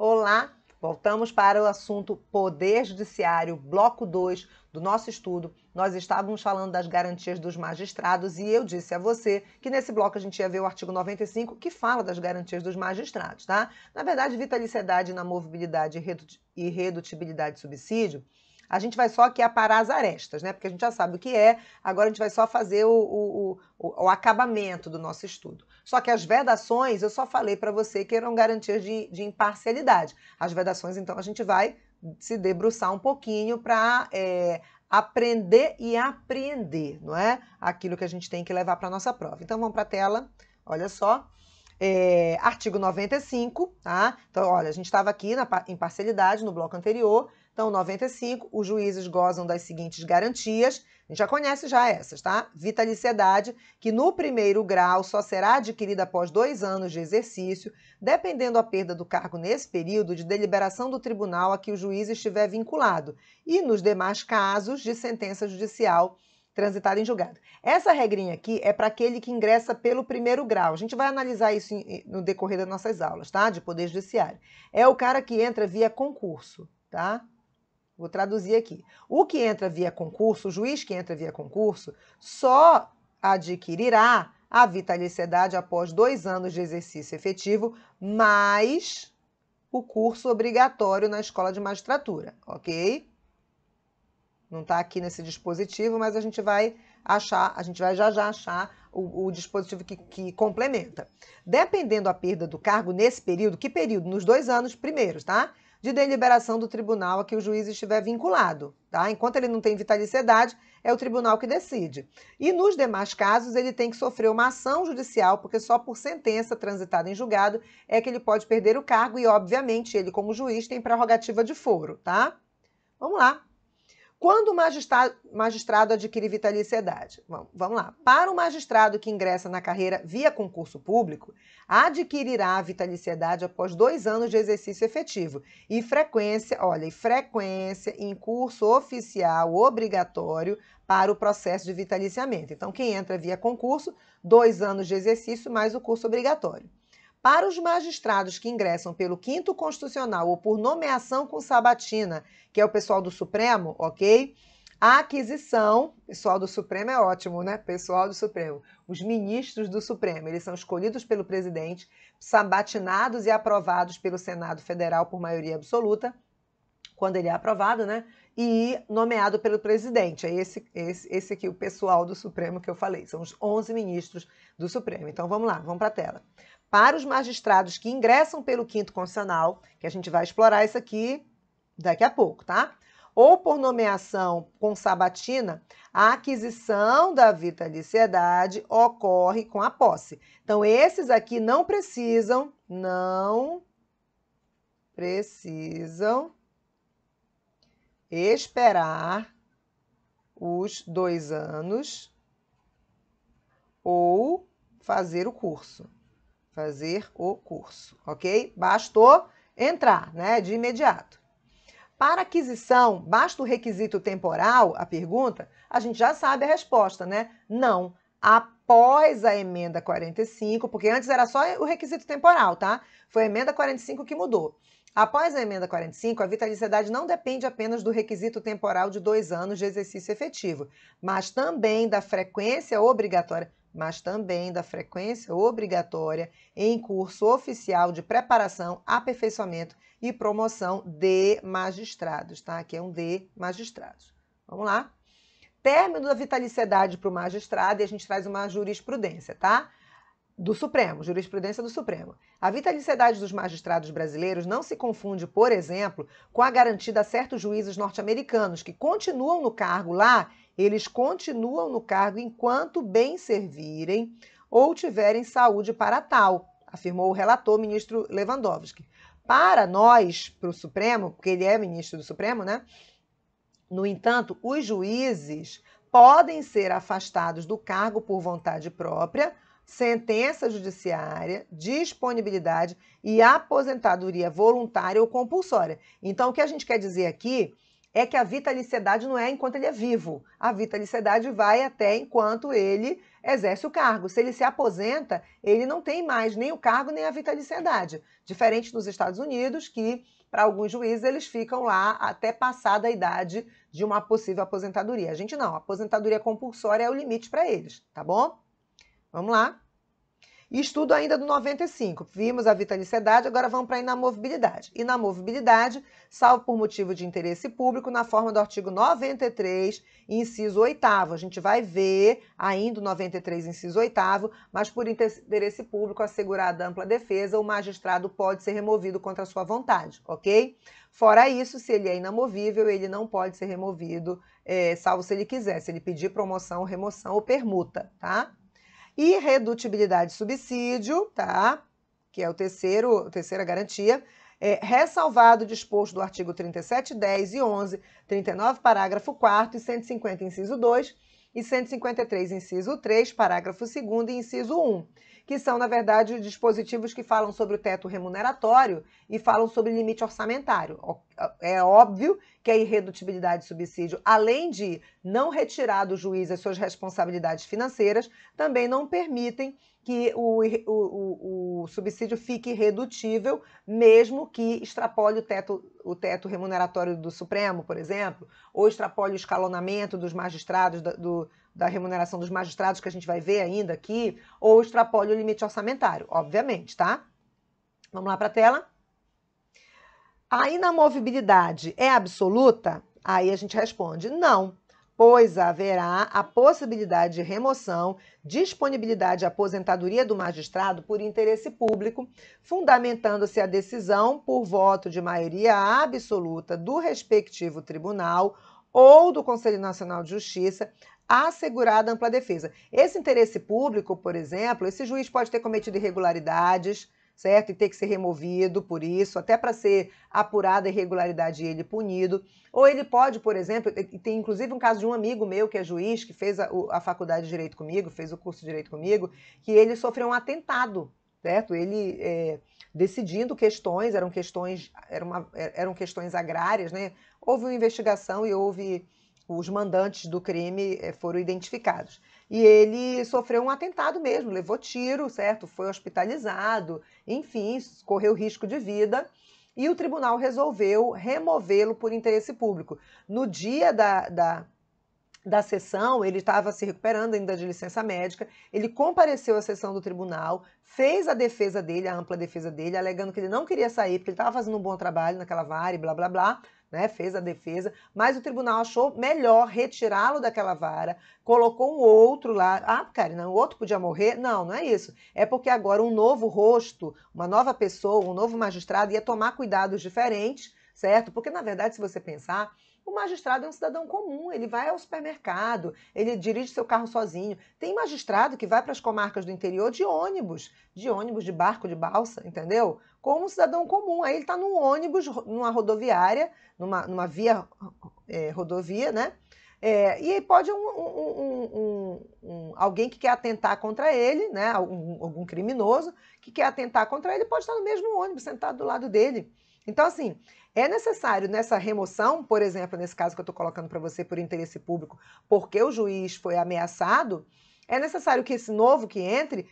Olá, voltamos para o assunto Poder Judiciário, bloco 2 do nosso estudo. Nós estávamos falando das garantias dos magistrados e eu disse a você que nesse bloco a gente ia ver o artigo 95, que fala das garantias dos magistrados, tá? Na verdade, vitaliciedade, inamovibilidade e irredutibilidade de subsídio, a gente vai só aqui aparar as arestas, né? Porque a gente já sabe o que é, agora a gente vai só fazer o acabamento do nosso estudo. Só que as vedações, eu só falei para você que eram garantias de imparcialidade. As vedações, então, a gente vai se debruçar um pouquinho para aprender e apreender, não é? Aquilo que a gente tem que levar para a nossa prova. Então, vamos para a tela, olha só. Artigo 95, tá? Então, olha, a gente estava aqui na imparcialidade, no bloco anterior. Então, 95, os juízes gozam das seguintes garantias. A gente já conhece essas, tá? Vitaliciedade, que no primeiro grau só será adquirida após 2 anos de exercício, dependendo a perda do cargo nesse período de deliberação do tribunal a que o juiz estiver vinculado, e nos demais casos de sentença judicial transitada em julgado. Essa regrinha aqui é para aquele que ingressa pelo primeiro grau. A gente vai analisar isso no decorrer das nossas aulas, tá? De Poder Judiciário. É o cara que entra via concurso, tá? Vou traduzir aqui. O que entra via concurso, o juiz que entra via concurso, só adquirirá a vitaliciedade após 2 anos de exercício efetivo, mais o curso obrigatório na escola de magistratura, ok? Não está aqui nesse dispositivo, mas a gente vai achar, a gente vai já achar o dispositivo que complementa. Dependendo a perda do cargo nesse período, que período? Nos 2 anos primeiros, tá? De deliberação do tribunal a que o juiz estiver vinculado, tá? Enquanto ele não tem vitaliciedade, é o tribunal que decide. E nos demais casos, ele tem que sofrer uma ação judicial, porque só por sentença transitada em julgado é que ele pode perder o cargo e, obviamente, ele, como juiz, tem prerrogativa de foro, tá? Vamos lá. Quando o magistrado adquire vitaliciedade? Vamos lá. Para o magistrado que ingressa na carreira via concurso público, adquirirá a vitaliciedade após 2 anos de exercício efetivo e frequência em curso oficial obrigatório para o processo de vitaliciamento. Então, quem entra via concurso, 2 anos de exercício mais o curso obrigatório. Para os magistrados que ingressam pelo 5º Constitucional ou por nomeação com sabatina, que é o pessoal do Supremo, ok? A aquisição, pessoal do Supremo é ótimo, né? Pessoal do Supremo. Os ministros do Supremo, eles são escolhidos pelo presidente, sabatinados e aprovados pelo Senado Federal por maioria absoluta, quando ele é aprovado, né? E nomeado pelo presidente. É esse aqui, o pessoal do Supremo que eu falei. São os 11 ministros do Supremo. Então, vamos lá, vamos para a tela. Para os magistrados que ingressam pelo 5º Constitucional, que a gente vai explorar isso aqui daqui a pouco, tá? Ou por nomeação com sabatina, a aquisição da vitaliciedade ocorre com a posse. Então, esses aqui não precisam esperar os 2 anos ou fazer o curso, ok? Bastou entrar, né, de imediato. Para aquisição, basta o requisito temporal, a pergunta, a gente já sabe a resposta, né? Não. Após a emenda 45, porque antes era só o requisito temporal, tá? Foi a emenda 45 que mudou. Após a emenda 45, a vitaliciedade não depende apenas do requisito temporal de 2 anos de exercício efetivo, mas também da frequência obrigatória em curso oficial de preparação, aperfeiçoamento e promoção de magistrados, tá? Aqui é um de magistrados. Vamos lá. Término da vitaliciedade para o magistrado e a gente traz uma jurisprudência, tá? Do Supremo, jurisprudência do Supremo. A vitaliciedade dos magistrados brasileiros não se confunde, por exemplo, com a garantida a certos juízes norte-americanos que continuam no cargo lá, eles continuam no cargo enquanto bem servirem ou tiverem saúde para tal, afirmou o relator, ministro Lewandowski. Para nós, para o Supremo, porque ele é ministro do Supremo, né? No entanto, os juízes podem ser afastados do cargo por vontade própria, sentença judiciária, disponibilidade e aposentadoria voluntária ou compulsória. Então, o que a gente quer dizer aqui é que a vitaliciedade não é enquanto ele é vivo. A vitaliciedade vai até enquanto ele exerce o cargo. Se ele se aposenta, ele não tem mais nem o cargo nem a vitaliciedade. Diferente nos Estados Unidos, que para alguns juízes eles ficam lá até passada a idade de uma possível aposentadoria. A gente não, a aposentadoria compulsória é o limite para eles, tá bom? Vamos lá. Estudo ainda do 95. Vimos a vitaliciedade, agora vamos para a inamovibilidade. Inamovibilidade, salvo por motivo de interesse público, na forma do artigo 93, inciso 8º. A gente vai ver ainda o 93, inciso 8º, mas por interesse público assegurada ampla defesa, o magistrado pode ser removido contra a sua vontade, ok? Fora isso, se ele é inamovível, ele não pode ser removido, salvo se ele quiser, se ele pedir promoção, remoção ou permuta, tá? Irredutibilidade de subsídio, tá? Que é a terceira garantia, ressalvado o disposto do artigo 37, 10 e 11, 39, parágrafo 4º e 150, inciso 2, e 153, inciso 3, parágrafo 2º e inciso 1, que são, na verdade, dispositivos que falam sobre o teto remuneratório e falam sobre limite orçamentário. É óbvio que a irredutibilidade de subsídio, além de não retirar do juiz as suas responsabilidades financeiras, também não permitem que o subsídio fique irredutível, mesmo que extrapole o teto remuneratório do Supremo, por exemplo, ou extrapole o escalonamento dos magistrados, da remuneração dos magistrados, que a gente vai ver ainda aqui, ou extrapole o limite orçamentário, obviamente, tá? Vamos lá para a tela. A inamovibilidade é absoluta? Aí a gente responde não, pois haverá a possibilidade de remoção, disponibilidade e aposentadoria do magistrado por interesse público, fundamentando-se a decisão por voto de maioria absoluta do respectivo tribunal ou do Conselho Nacional de Justiça, assegurada ampla defesa. Esse interesse público, por exemplo, esse juiz pode ter cometido irregularidades, certo? E ter que ser removido por isso, até para ser apurada a irregularidade e ele punido. Ou ele pode, por exemplo, tem inclusive um caso de um amigo meu que é juiz, que fez a faculdade de Direito comigo, fez o curso de Direito comigo, que ele sofreu um atentado, certo? Ele decidindo questões, eram questões agrárias, né? Houve uma investigação e os mandantes do crime foram identificados. E ele sofreu um atentado mesmo, levou tiro, certo? Foi hospitalizado, enfim, correu risco de vida. E o tribunal resolveu removê-lo por interesse público. No dia da sessão, ele estava se recuperando ainda de licença médica, ele compareceu à sessão do tribunal, fez a defesa dele, a ampla defesa dele, alegando que ele não queria sair, porque ele estava fazendo um bom trabalho naquela vara e blá, blá, blá, né? Fez a defesa, mas o tribunal achou melhor retirá-lo daquela vara, colocou um outro lá. Ah, cara, não, o outro podia morrer? Não, não é isso. É porque agora um novo rosto, uma nova pessoa, um novo magistrado ia tomar cuidados diferentes, certo? Porque, na verdade, se você pensar, o magistrado é um cidadão comum, ele vai ao supermercado, ele dirige seu carro sozinho. Tem magistrado que vai para as comarcas do interior de ônibus, de barco, de balsa, entendeu? Como um cidadão comum. Aí ele está num ônibus, numa rodoviária, numa rodovia, né? E aí pode alguém que quer atentar contra ele, né? Algum criminoso que quer atentar contra ele, pode estar no mesmo ônibus, sentado do lado dele. Então, assim, é necessário nessa remoção, por exemplo, nesse caso que eu estou colocando para você por interesse público, porque o juiz foi ameaçado, é necessário que esse novo que entre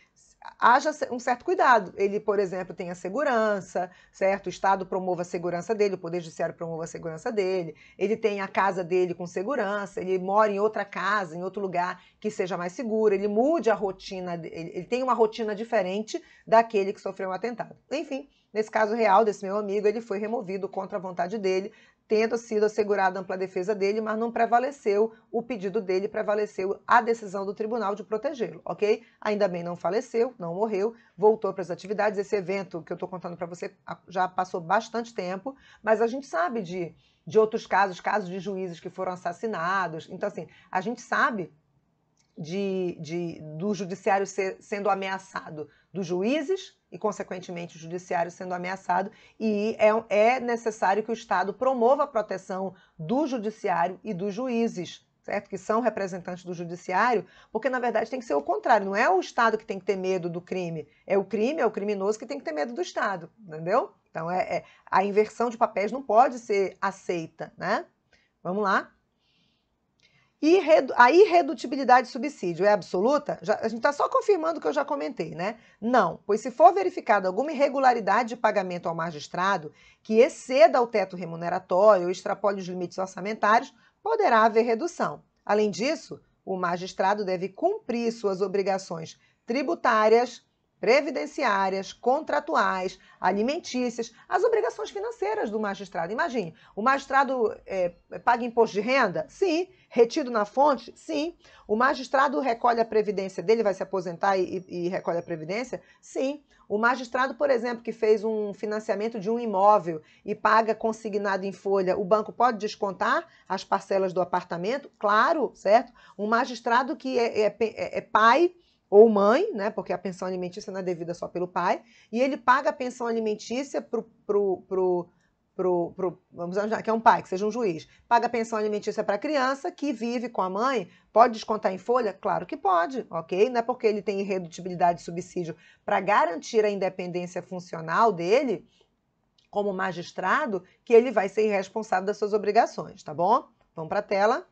haja um certo cuidado. Ele, por exemplo, tenha segurança, certo? O Estado promova a segurança dele, o Poder Judiciário promova a segurança dele, ele tem a casa dele com segurança, ele mora em outra casa, em outro lugar que seja mais seguro, ele mude a rotina, ele tem uma rotina diferente daquele que sofreu um atentado. Enfim, nesse caso real desse meu amigo, ele foi removido contra a vontade dele, tendo sido assegurada a ampla defesa dele, mas não prevaleceu o pedido dele, prevaleceu a decisão do tribunal de protegê-lo, ok? Ainda bem, não faleceu, não morreu, voltou para as atividades. Esse evento que eu estou contando para você já passou bastante tempo, mas a gente sabe de outros casos de juízes que foram assassinados. Então, assim, a gente sabe do judiciário sendo ameaçado, dos juízes e, consequentemente, o judiciário sendo ameaçado, e é necessário que o Estado promova a proteção do judiciário e dos juízes, certo? Que são representantes do judiciário, porque, na verdade, tem que ser o contrário, não é o Estado que tem que ter medo do crime, é o criminoso que tem que ter medo do Estado, entendeu? Então, a inversão de papéis não pode ser aceita, né? Vamos lá. A irredutibilidade de subsídio é absoluta? A gente está só confirmando o que eu já comentei, né? Não, pois se for verificada alguma irregularidade de pagamento ao magistrado que exceda o teto remuneratório ou extrapole os limites orçamentários, poderá haver redução. Além disso, o magistrado deve cumprir suas obrigações tributárias, previdenciárias, contratuais, alimentícias, as obrigações financeiras do magistrado. Imagine, o magistrado paga imposto de renda? Sim. Retido na fonte? Sim. O magistrado recolhe a previdência dele, vai se aposentar e recolhe a previdência? Sim. O magistrado, por exemplo, que fez um financiamento de um imóvel e paga consignado em folha, o banco pode descontar as parcelas do apartamento? Claro, certo? Um magistrado que é pai ou mãe, né, porque a pensão alimentícia não é devida só pelo pai, e ele paga a pensão alimentícia vamos imaginar que é um pai, que seja um juiz, paga a pensão alimentícia para a criança que vive com a mãe, pode descontar em folha? Claro que pode, ok? Não é porque ele tem irredutibilidade de subsídio para garantir a independência funcional dele, como magistrado, que ele vai ser irresponsável das suas obrigações, tá bom? Vamos para a tela.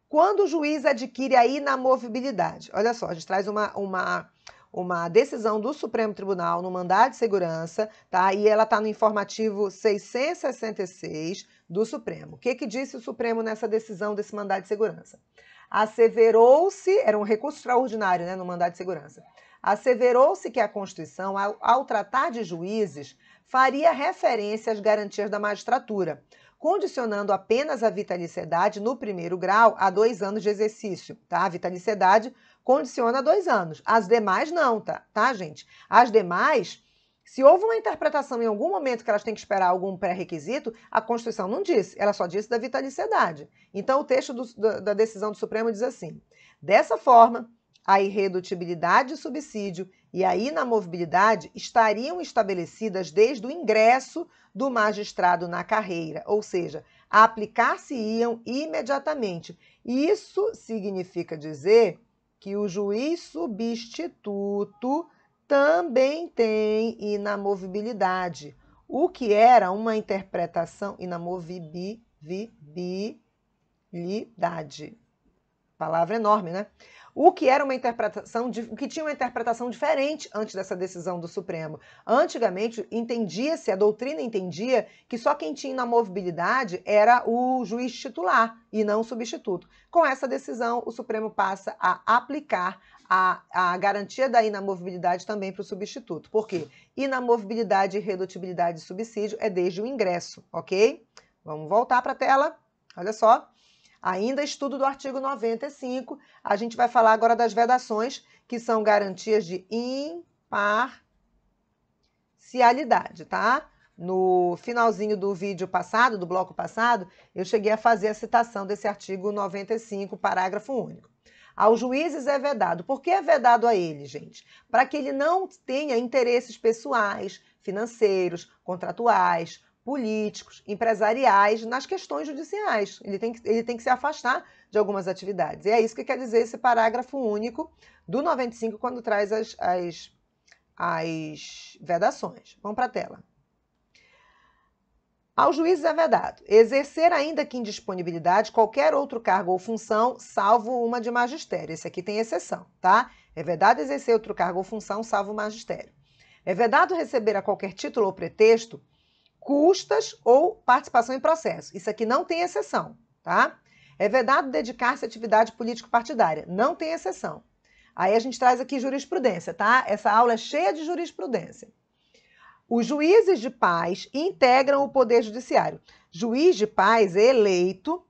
Quando o juiz adquire a inamovibilidade, olha só, a gente traz uma decisão do Supremo Tribunal no mandado de segurança, tá? E ela está no informativo 666 do Supremo. O que disse o Supremo nessa decisão desse mandado de segurança? Asseverou-se, era um recurso extraordinário, né, no mandado de segurança. Asseverou-se que a Constituição, ao tratar de juízes, faria referência às garantias da magistratura, condicionando apenas a vitaliciedade no primeiro grau a 2 anos de exercício, tá? A vitaliciedade condiciona a 2 anos. As demais não, tá, gente? As demais, se houve uma interpretação em algum momento que elas têm que esperar algum pré-requisito, a Constituição não disse, ela só disse da vitaliciedade. Então, o texto da decisão do Supremo diz assim: dessa forma, a irredutibilidade de subsídio e a inamovibilidade estariam estabelecidas desde o ingresso do magistrado na carreira, ou seja, aplicar-se-iam imediatamente. Isso significa dizer que o juiz substituto também tem inamovibilidade, o que era uma interpretação inamovibilidade. Palavra enorme, né? O que era uma interpretação, o que tinha uma interpretação diferente antes dessa decisão do Supremo. Antigamente, entendia-se, a doutrina entendia que só quem tinha inamovibilidade era o juiz titular e não o substituto. Com essa decisão, o Supremo passa a aplicar a garantia da inamovibilidade também para o substituto. Por quê? Inamovibilidade e irredutibilidade de subsídio é desde o ingresso, ok? Vamos voltar para a tela. Olha só. Ainda estudo do artigo 95, a gente vai falar agora das vedações, que são garantias de imparcialidade, tá? No finalzinho do vídeo passado, do bloco passado, eu cheguei a fazer a citação desse artigo 95, parágrafo único. Aos juízes é vedado. Por que é vedado a ele, gente? Para que ele não tenha interesses pessoais, financeiros, contratuais, políticos, empresariais nas questões judiciais. Ele tem que se afastar de algumas atividades. E é isso que quer dizer esse parágrafo único do 95 quando traz as vedações. Vamos para a tela. Ao juiz é vedado exercer, ainda que indisponibilidade, qualquer outro cargo ou função, salvo uma de magistério. Esse aqui tem exceção, tá? É vedado exercer outro cargo ou função, salvo o magistério. É vedado receber a qualquer título ou pretexto custas ou participação em processo. Isso aqui não tem exceção, tá? É vedado dedicar-se à atividade político-partidária. Não tem exceção. Aí a gente traz aqui jurisprudência, tá? Essa aula é cheia de jurisprudência. Os juízes de paz integram o Poder Judiciário. Juiz de paz é eleito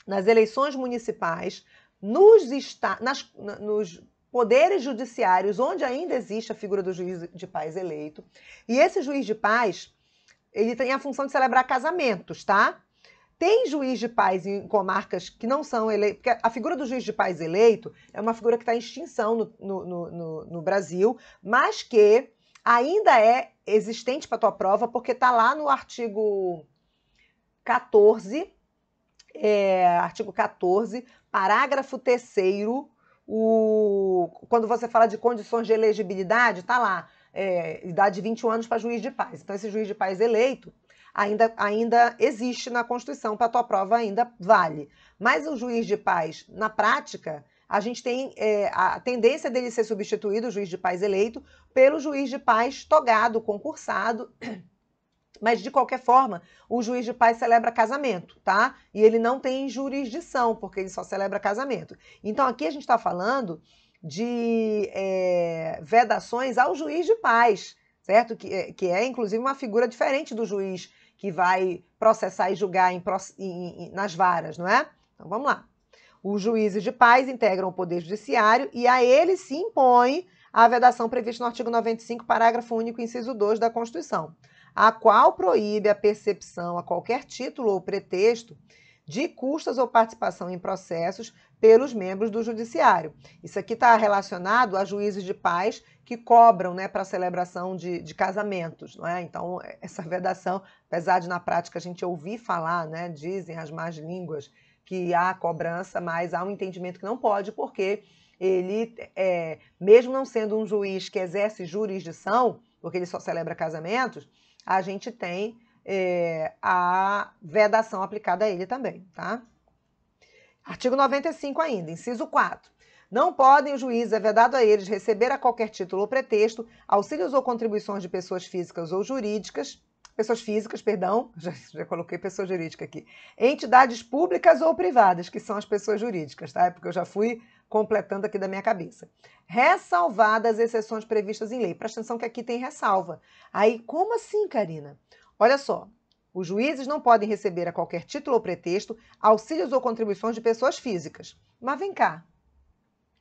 nas eleições municipais, nos poderes judiciários, onde ainda existe a figura do juiz de paz eleito. E esse juiz de paz, ele tem a função de celebrar casamentos, tá? Tem juiz de paz em comarcas que não são eleitos, porque a figura do juiz de paz eleito é uma figura que está em extinção no Brasil, mas que ainda é existente para a tua prova, porque está lá no artigo 14, parágrafo 3º, quando você fala de condições de elegibilidade, está lá, idade de 21 anos para juiz de paz. Então, esse juiz de paz eleito, ainda existe na Constituição, para a tua prova ainda vale. Mas o juiz de paz, na prática, a gente tem a tendência dele ser substituído, o juiz de paz eleito, pelo juiz de paz togado, concursado. Mas, de qualquer forma, o juiz de paz celebra casamento, tá? E ele não tem jurisdição, porque ele só celebra casamento. Então, aqui a gente está falando de vedações ao juiz de paz, certo? Que é, inclusive, uma figura diferente do juiz que vai processar e julgar nas varas, não é? Então, vamos lá. Os juízes de paz integram o Poder Judiciário e a eles se impõe a vedação prevista no artigo 95, parágrafo único, inciso 2 da Constituição, a qual proíbe a percepção a qualquer título ou pretexto de custas ou participação em processos pelos membros do Judiciário. Isso aqui está relacionado a juízes de paz que cobram, né, para a celebração de casamentos, não é? Então, essa vedação, apesar de na prática a gente ouvir falar, né, dizem as más línguas, que há cobrança, mas há um entendimento que não pode, porque ele, mesmo não sendo um juiz que exerce jurisdição, porque ele só celebra casamentos, a gente tem a vedação aplicada a ele também, tá? Artigo 95 ainda, inciso 4. Não podem os juízes, é vedado a eles, receber a qualquer título ou pretexto auxílios ou contribuições de pessoas físicas ou jurídicas, já coloquei pessoa jurídica aqui, entidades públicas ou privadas, que são as pessoas jurídicas, tá? Porque eu já fui completando aqui da minha cabeça. Ressalvadas as exceções previstas em lei. Presta atenção que aqui tem ressalva. Aí, como assim, Karina? Olha só, os juízes não podem receber a qualquer título ou pretexto auxílios ou contribuições de pessoas físicas. Mas vem cá,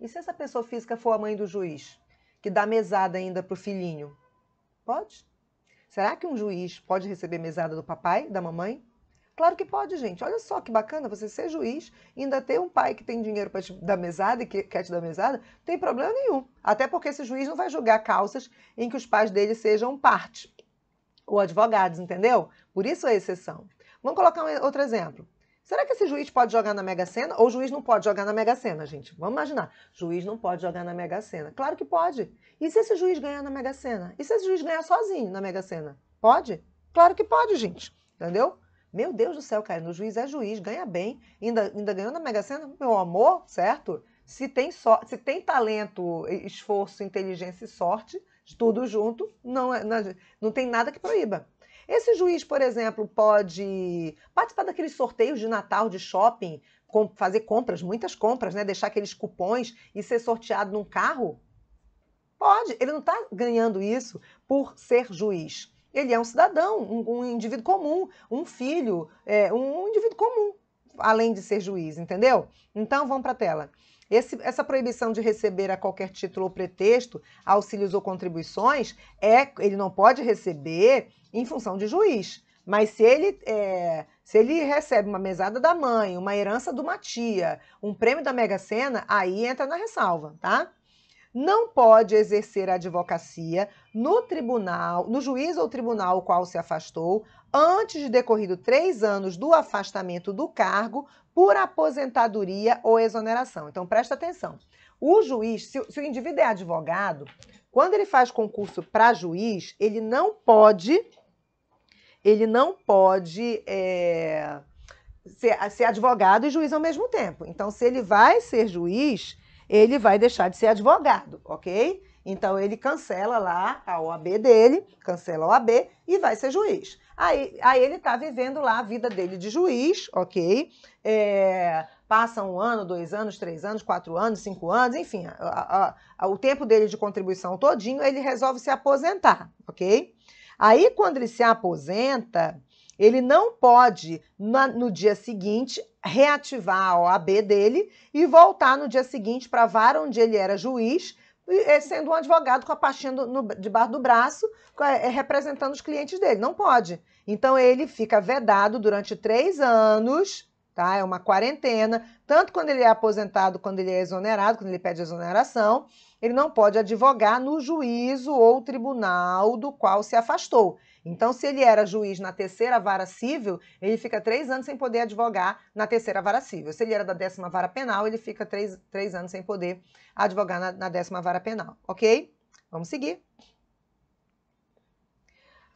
e se essa pessoa física for a mãe do juiz, que dá mesada ainda para o filhinho? Pode? Será que um juiz pode receber mesada do papai, da mamãe? Claro que pode, gente. Olha só que bacana você ser juiz e ainda ter um pai que tem dinheiro para te dar mesada e que quer te dar mesada. Não tem problema nenhum. Até porque esse juiz não vai julgar causas em que os pais dele sejam parte ou advogados, entendeu? Por isso a exceção. Vamos colocar outro exemplo. Será que esse juiz pode jogar na Mega Sena? Ou o juiz não pode jogar na Mega Sena, gente? Vamos imaginar. Juiz não pode jogar na Mega Sena. Claro que pode. E se esse juiz ganhar na Mega Sena? E se esse juiz ganhar sozinho na Mega Sena? Pode? Claro que pode, gente. Entendeu? Meu Deus do céu, cara. O juiz é juiz, ganha bem. Ainda ganhou na Mega Sena? Meu amor, certo? Se tem talento, esforço, inteligência e sorte, tudo junto, não tem nada que proíba. Esse juiz, por exemplo, pode participar daqueles sorteios de Natal de shopping, fazer compras, muitas compras, né? Deixar aqueles cupons e ser sorteado num carro? Pode. Ele não está ganhando isso por ser juiz. Ele é um cidadão, um indivíduo comum, um filho, um indivíduo comum, além de ser juiz, entendeu? Então, vamos para a tela. Essa proibição de receber a qualquer título ou pretexto auxílios ou contribuições, ele não pode receber em função de juiz. Mas se ele recebe uma mesada da mãe, uma herança de uma tia, um prêmio da Mega Sena, aí entra na ressalva, tá? Não pode exercer a advocacia no tribunal, no juiz ou tribunal o qual se afastou, antes de decorrido 3 anos do afastamento do cargo por aposentadoria ou exoneração. Então, presta atenção. O juiz, se o indivíduo é advogado, quando ele faz concurso para juiz, ele não pode ser advogado e juiz ao mesmo tempo. Então, se ele vai ser juiz, ele vai deixar de ser advogado, ok? Então, ele cancela lá a OAB dele, cancela a OAB e vai ser juiz. Aí ele está vivendo lá a vida dele de juiz, ok? Passa 1 ano, 2 anos, 3 anos, 4 anos, 5 anos, enfim, o tempo dele de contribuição todinho, ele resolve se aposentar, ok? Aí, quando ele se aposenta, ele não pode, no dia seguinte, reativar a OAB dele e voltar no dia seguinte para a vara onde ele era juiz, sendo um advogado com a pastinha debaixo do braço, representando os clientes dele. Não pode. Então, ele fica vedado durante 3 anos, tá? É uma quarentena, tanto quando ele é aposentado, quando ele é exonerado, quando ele pede exoneração, ele não pode advogar no juízo ou tribunal do qual se afastou. Então, se ele era juiz na 3ª vara civil, ele fica 3 anos sem poder advogar na 3ª vara civil. Se ele era da 10ª vara penal, ele fica 3 anos sem poder advogar na 10ª vara penal, ok? Vamos seguir.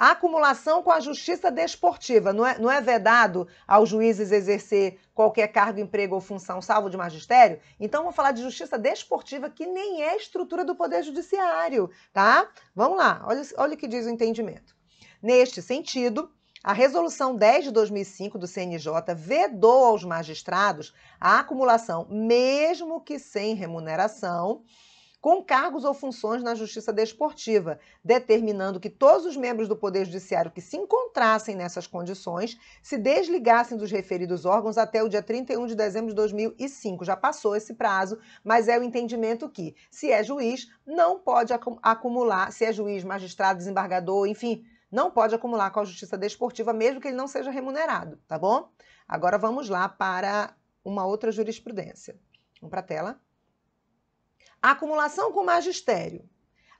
A acumulação com a justiça desportiva. Não é vedado aos juízes exercer qualquer cargo, emprego ou função, salvo de magistério? Então, vamos falar de justiça desportiva, que nem é estrutura do Poder Judiciário, tá? Vamos lá, olha o que diz o entendimento. Neste sentido, a Resolução 10 de 2005 do CNJ vedou aos magistrados a acumulação, mesmo que sem remuneração, com cargos ou funções na justiça desportiva, determinando que todos os membros do Poder Judiciário que se encontrassem nessas condições se desligassem dos referidos órgãos até o dia 31 de dezembro de 2005. Já passou esse prazo, mas é o entendimento que, se é juiz, não pode acumular, se é juiz, magistrado, desembargador, enfim, não pode acumular com a justiça desportiva, mesmo que ele não seja remunerado, tá bom? Agora vamos lá para uma outra jurisprudência. Vamos para a tela. Acumulação com magistério.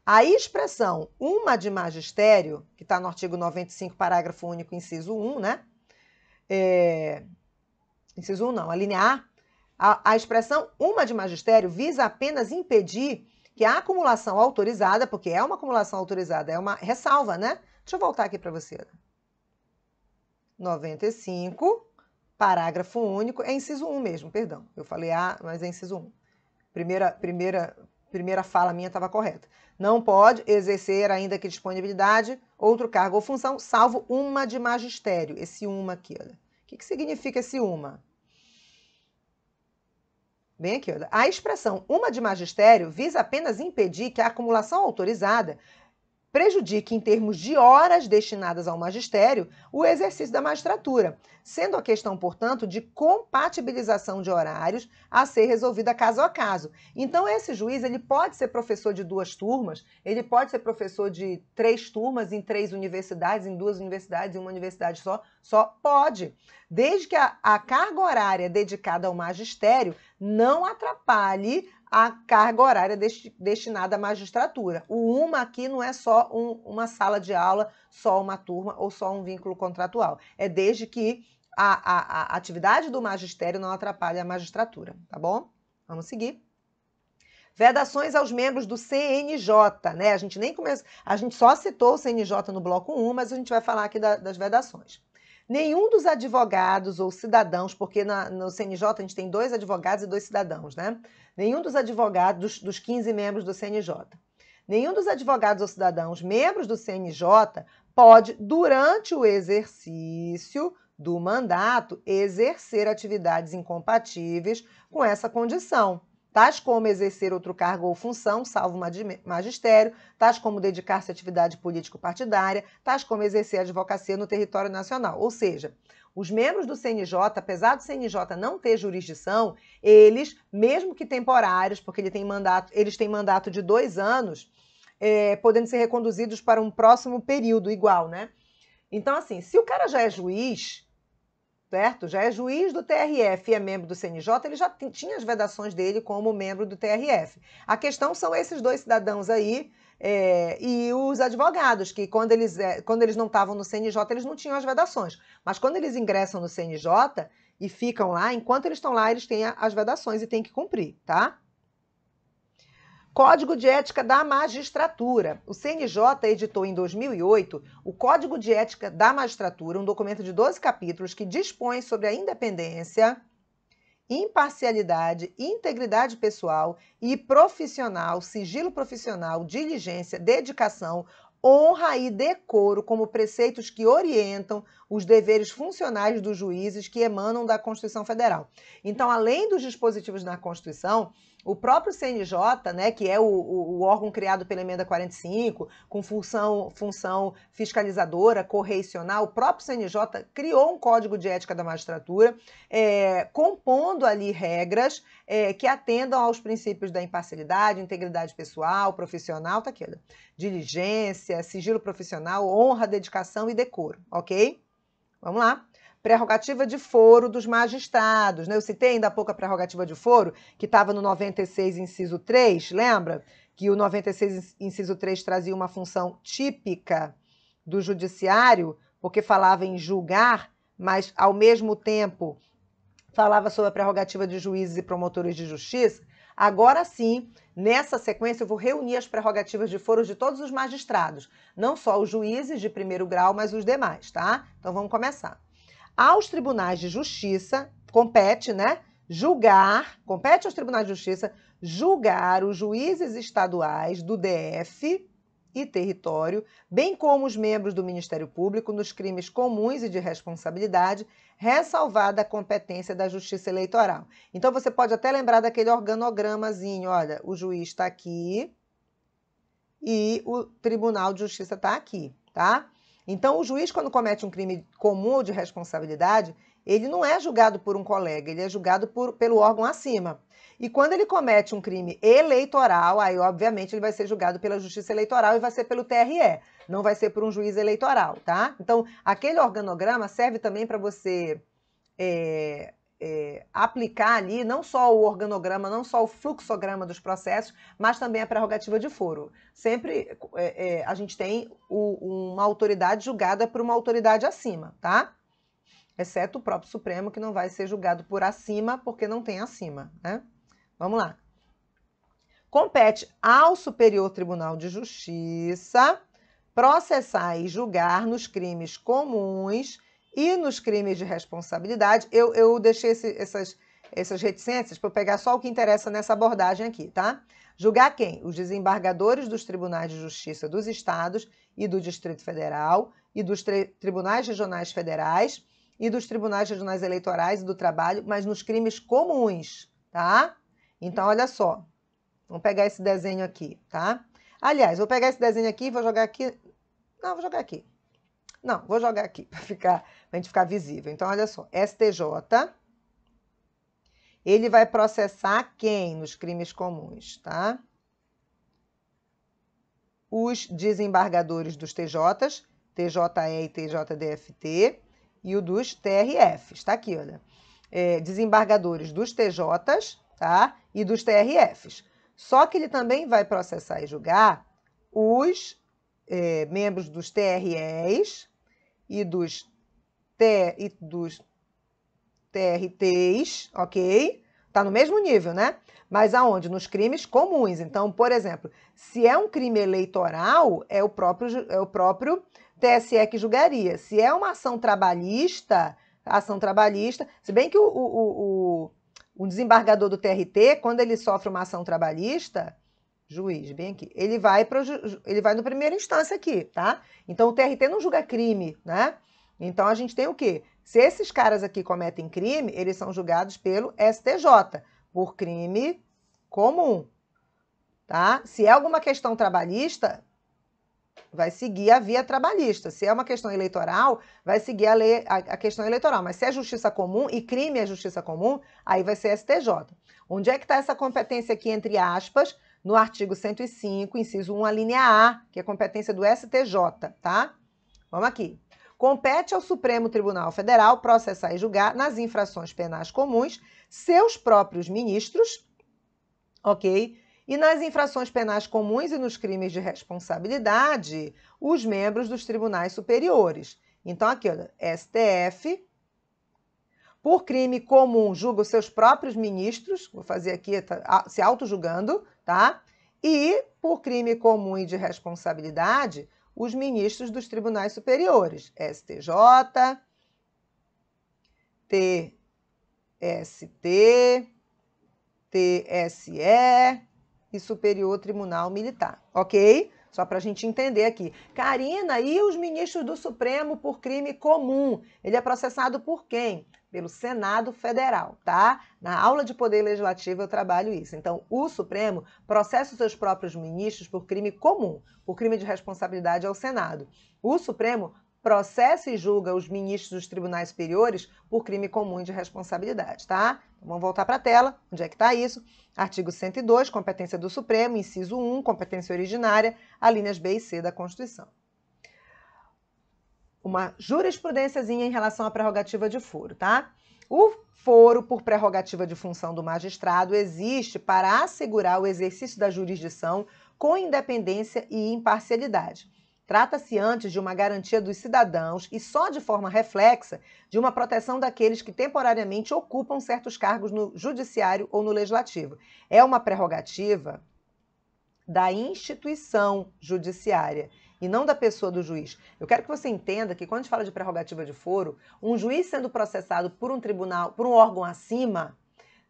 A expressão uma de magistério, que está no artigo 95, parágrafo único, inciso 1, né? Inciso 1 não, a linha A. A expressão uma de magistério visa apenas impedir que a acumulação autorizada, porque é uma acumulação autorizada, é uma ressalva, né? Deixa eu voltar aqui para você. 95, parágrafo único, é inciso 1 mesmo, perdão. Eu falei A, mas é inciso 1. Primeira fala minha estava correta. Não pode exercer, ainda que disponibilidade, outro cargo ou função, salvo uma de magistério. Esse uma aqui, olha. O que significa esse uma? Bem aqui, olha. A expressão uma de magistério visa apenas impedir que a acumulação autorizada prejudique, em termos de horas destinadas ao magistério, o exercício da magistratura, sendo a questão, portanto, de compatibilização de horários a ser resolvida caso a caso. Então, esse juiz ele pode ser professor de 2 turmas, ele pode ser professor de 3 turmas em 3 universidades, em 2 universidades, em uma universidade só pode, desde que a carga horária dedicada ao magistério não atrapalhe a carga horária destinada à magistratura. O uma aqui não é só uma sala de aula, só uma turma ou só um vínculo contratual. É desde que a atividade do magistério não atrapalhe a magistratura, tá bom? Vamos seguir. Vedações aos membros do CNJ, né? A gente só citou o CNJ no bloco 1, mas a gente vai falar aqui das vedações. Nenhum dos advogados ou cidadãos, porque no CNJ a gente tem 2 advogados e 2 cidadãos, né? Nenhum dos advogados, dos 15 membros do CNJ. Nenhum dos advogados ou cidadãos membros do CNJ pode, durante o exercício do mandato, exercer atividades incompatíveis com essa condição, tais como exercer outro cargo ou função, salvo magistério, tais como dedicar-se à atividade político-partidária, tais como exercer a advocacia no território nacional. Ou seja, os membros do CNJ, apesar do CNJ não ter jurisdição, eles, mesmo que temporários, porque eles têm mandato de 2 anos, podendo ser reconduzidos para um próximo período igual, né? Então, assim, se o cara já é juiz, certo? Já é juiz do TRF e é membro do CNJ, ele já tinha as vedações dele como membro do TRF. A questão são esses 2 cidadãos aí e os advogados, que quando eles não estavam no CNJ, eles não tinham as vedações. Mas quando eles ingressam no CNJ e ficam lá, enquanto eles estão lá, eles têm as vedações e têm que cumprir, tá? Código de Ética da Magistratura. O CNJ editou em 2008 o Código de Ética da Magistratura, um documento de 12 capítulos que dispõe sobre a independência, imparcialidade, integridade pessoal e profissional, sigilo profissional, diligência, dedicação, honra e decoro como preceitos que orientam os deveres funcionais dos juízes que emanam da Constituição Federal. Então, além dos dispositivos da Constituição, o próprio CNJ, né, que é o órgão criado pela Emenda 45, com função fiscalizadora, correicional, o próprio CNJ criou um Código de Ética da Magistratura, compondo ali regras que atendam aos princípios da imparcialidade, integridade pessoal, profissional, tá aqui, diligência, sigilo profissional, honra, dedicação e decoro, ok? Vamos lá. Prerrogativa de foro dos magistrados, né? Eu citei ainda há pouco a prerrogativa de foro, que estava no 96, inciso 3, lembra? Que o 96, inciso 3, trazia uma função típica do judiciário, porque falava em julgar, mas, ao mesmo tempo, falava sobre a prerrogativa de juízes e promotores de justiça. Agora sim, nessa sequência, eu vou reunir as prerrogativas de foro de todos os magistrados, não só os juízes de primeiro grau, mas os demais, tá? Então vamos começar. Aos tribunais de justiça, compete, né? Compete aos tribunais de justiça julgar os juízes estaduais do DF e território, bem como os membros do Ministério Público nos crimes comuns e de responsabilidade, ressalvada a competência da Justiça Eleitoral. Então, você pode até lembrar daquele organogramazinho, olha, o juiz está aqui e o Tribunal de Justiça está aqui, tá? Então, o juiz, quando comete um crime comum ou de responsabilidade, ele não é julgado por um colega, ele é julgado pelo órgão acima. E quando ele comete um crime eleitoral, aí, obviamente, ele vai ser julgado pela Justiça Eleitoral e vai ser pelo TRE, não vai ser por um juiz eleitoral, tá? Então, aquele organograma serve também para você aplicar ali não só o organograma, não só o fluxograma dos processos, mas também a prerrogativa de foro. Sempre a gente tem uma autoridade julgada por uma autoridade acima, tá? Exceto o próprio Supremo, que não vai ser julgado por acima, porque não tem acima, né? Vamos lá. Compete ao Superior Tribunal de Justiça processar e julgar nos crimes comuns e nos crimes de responsabilidade. Eu deixei essas reticências para eu pegar só o que interessa nessa abordagem aqui, tá? Julgar quem? Os desembargadores dos tribunais de justiça dos estados e do Distrito Federal e dos tribunais regionais federais e dos tribunais regionais eleitorais e do trabalho, mas nos crimes comuns, tá? Então, olha só. Vamos pegar esse desenho aqui, tá? Aliás, vou pegar esse desenho aqui e vou jogar aqui. Não, vou jogar aqui. Não, vou jogar aqui pra gente ficar visível. Então, olha só. STJ, ele vai processar quem nos crimes comuns, tá? Os desembargadores dos TJs, TJE e TJDFT, e o dos TRFs. Tá aqui, olha. Desembargadores dos TJs, tá? E dos TRFs. Só que ele também vai processar e julgar os membros dos TREs e dos TRTs, ok? Tá no mesmo nível, né? Mas aonde? Nos crimes comuns. Então, por exemplo, se é um crime eleitoral, é o próprio TSE que julgaria. Se é uma ação trabalhista, se bem que o desembargador do TRT, quando ele sofre uma ação trabalhista, juiz, bem aqui, ele vai no primeira instância aqui, tá? Então, o TRT não julga crime, né? Então, a gente tem o quê? Se esses caras aqui cometem crime, eles são julgados pelo STJ, por crime comum, tá? Se é alguma questão trabalhista, vai seguir a via trabalhista. Se é uma questão eleitoral, vai seguir a questão eleitoral. Mas se é justiça comum e crime é justiça comum, aí vai ser STJ. Onde é que está essa competência aqui, entre aspas, no artigo 105, inciso 1, a linha A, que é competência do STJ, tá? Vamos aqui. Compete ao Supremo Tribunal Federal processar e julgar nas infrações penais comuns seus próprios ministros, ok? E nas infrações penais comuns e nos crimes de responsabilidade, os membros dos tribunais superiores. Então, aqui, olha, STF, por crime comum, julga os seus próprios ministros, vou fazer aqui, se auto-julgando, tá? E, por crime comum e de responsabilidade, os ministros dos tribunais superiores, STJ, TST, TSE e Superior Tribunal Militar, ok? Só para a gente entender aqui. Karina, e os ministros do Supremo por crime comum? Ele é processado por quem? Pelo Senado Federal, tá? Na aula de Poder Legislativo eu trabalho isso. Então, o Supremo processa os seus próprios ministros por crime comum. Por crime de responsabilidade é o Senado. O Supremo processa e julga os ministros dos tribunais superiores por crime comum e de responsabilidade, tá? Então, vamos voltar para a tela. Onde é que está isso? Artigo 102, competência do Supremo, inciso 1, competência originária, alíneas B e C da Constituição. Uma jurisprudênciazinha em relação à prerrogativa de foro, tá? O foro por prerrogativa de função do magistrado existe para assegurar o exercício da jurisdição com independência e imparcialidade. Trata-se antes de uma garantia dos cidadãos e só de forma reflexa de uma proteção daqueles que temporariamente ocupam certos cargos no judiciário ou no legislativo. É uma prerrogativa da instituição judiciária e não da pessoa do juiz. Eu quero que você entenda que quando a gente fala de prerrogativa de foro, um juiz sendo processado por um tribunal, por um órgão acima,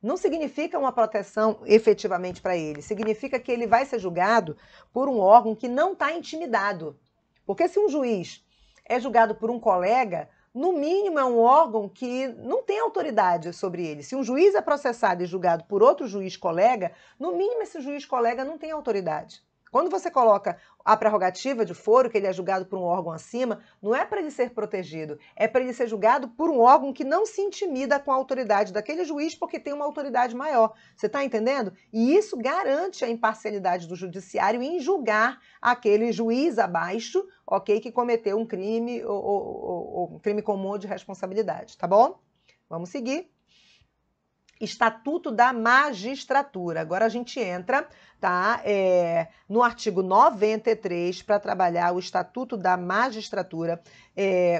não significa uma proteção efetivamente para ele. Significa que ele vai ser julgado por um órgão que não está intimidado. Porque se um juiz é julgado por um colega, no mínimo é um órgão que não tem autoridade sobre ele. Se um juiz é processado e julgado por outro juiz colega, no mínimo esse juiz colega não tem autoridade. Quando você coloca a prerrogativa de foro, que ele é julgado por um órgão acima, não é para ele ser protegido, é para ele ser julgado por um órgão que não se intimida com a autoridade daquele juiz porque tem uma autoridade maior. Você está entendendo? E isso garante a imparcialidade do judiciário em julgar aquele juiz abaixo, ok, que cometeu um crime ou um crime comum de responsabilidade, tá bom? Vamos seguir. Estatuto da Magistratura. Agora a gente entra, tá, no artigo 93 para trabalhar o Estatuto da Magistratura.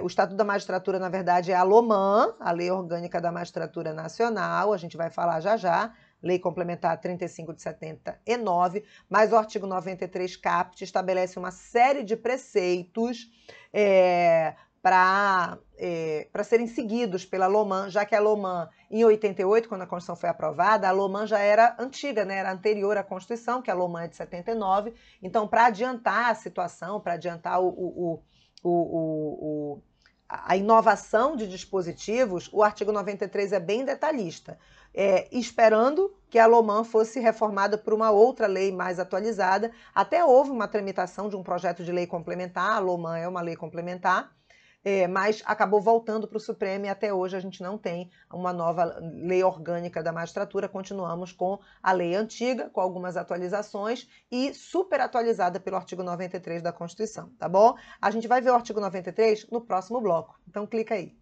O Estatuto da Magistratura, na verdade, é a LOMAN, a Lei Orgânica da Magistratura Nacional, a gente vai falar já já, Lei Complementar 35 de 79, mas o artigo 93 caput estabelece uma série de preceitos para serem seguidos pela LOMAN, já que a LOMAN, em 88, quando a Constituição foi aprovada, a LOMAN já era antiga, né? Era anterior à Constituição, que a LOMAN é de 79. Então, para adiantar a situação, para adiantar a inovação de dispositivos, o artigo 93 é bem detalhista, esperando que a LOMAN fosse reformada por uma outra lei mais atualizada. Até houve uma tramitação de um projeto de lei complementar, a LOMAN é uma lei complementar, mas acabou voltando para o Supremo e até hoje a gente não tem uma nova lei orgânica da magistratura, continuamos com a lei antiga, com algumas atualizações e super atualizada pelo artigo 93 da Constituição, tá bom? A gente vai ver o artigo 93 no próximo bloco, então clica aí.